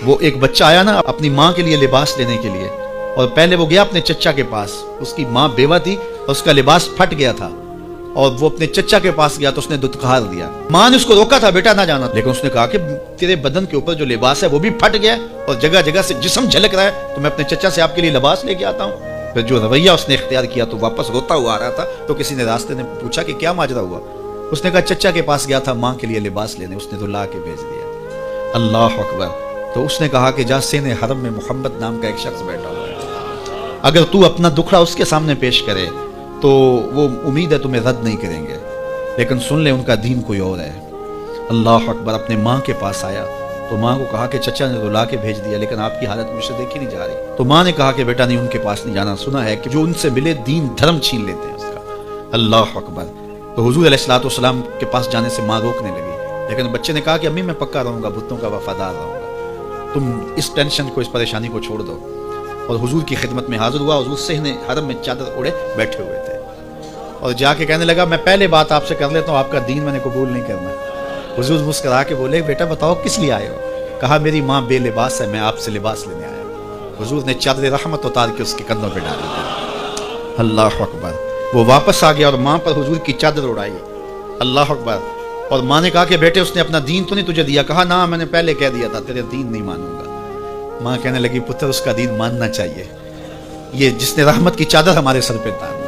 وہ ایک بچہ آیا نا اپنی ماں کے لیے لباس لینے کے لیے، اور پہلے وہ گیا اپنے چچا کے پاس، اس کی ماں بیوہ تھی اور اس کا لباس پھٹ گیا تھا، اور وہ اپنے چچا کے پاس گیا تو اس نے دتکار دیا۔ ماں نے اس کو روکا تھا بیٹا نہ جانا، لیکن اس نے کہا کہ تیرے بدن کے اوپر جو لباس ہے وہ بھی پھٹ گیا اور جگہ جگہ سے جسم جھلک رہا ہے، تو میں اپنے چچا سے آپ کے لیے لباس لے کے آتا ہوں۔ پھر جو رویہ اس نے اختیار کیا تو واپس روتا ہوا آ رہا تھا، تو کسی نے راستے نے پوچھا کہ کیا ماجرا ہوا؟ اس نے کہا چچا کے پاس گیا تھا ماں کے لیے لباس لینے، اس نے تو لا کے بھیج دیا۔ اللہ اکبر۔ تو اس نے کہا کہ جا سین حرم میں محمد نام کا ایک شخص بیٹھا ہوا ہے، اگر تو اپنا دکھڑا اس کے سامنے پیش کرے تو وہ امید ہے تمہیں رد نہیں کریں گے، لیکن سن لے ان کا دین کوئی اور ہے۔ اللہ اکبر۔ اپنے ماں کے پاس آیا تو ماں کو کہا کہ چچا نے تو لا کے بھیج دیا، لیکن آپ کی حالت مجھ سے دیکھی نہیں جا رہی۔ تو ماں نے کہا کہ بیٹا نہیں، ان کے پاس نہیں جانا، سنا ہے کہ جو ان سے ملے دین دھرم چھین لیتے ہیں اس کا۔ اللہ اکبر۔ تو حضور علیہ الصلوۃ والسلام کے پاس جانے سے ماں روکنے لگی، لیکن بچے نے کہا کہ امی میں پکا رہوں گا، بتوں کا وفادار رہوں گا، تم اس ٹینشن کو، اس پریشانی کو چھوڑ دو۔ اور حضور کی خدمت میں حاضر ہوا۔ حضور صحن حرم میں چادر اوڑے بیٹھے ہوئے تھے، اور جا کے کہنے لگا میں پہلے بات آپ سے کر لیتا ہوں، آپ کا دین میں نے قبول نہیں کرنا۔ حضور مسکرا کے بولے بیٹا بتاؤ کس لیے آئے ہو؟ کہا میری ماں بے لباس ہے، میں آپ سے لباس لینے آیا ہوں۔ حضور نے چادر رحمت اتار کے اس کے کندھوں پہ ڈال دی۔ اللہ اکبر۔ وہ واپس آ گیا اور ماں پر حضور کی چادر اڑائی۔ اللہ اکبر۔ اور ماں نے کہا کہ بیٹے اس نے اپنا دین تو نہیں تجھے دیا؟ کہا نہ، میں نے پہلے کہہ دیا تھا تیرے دین نہیں مانوں گا۔ ماں کہنے لگی پتر اس کا دین ماننا چاہیے، یہ جس نے رحمت کی چادر ہمارے سر پہ ڈال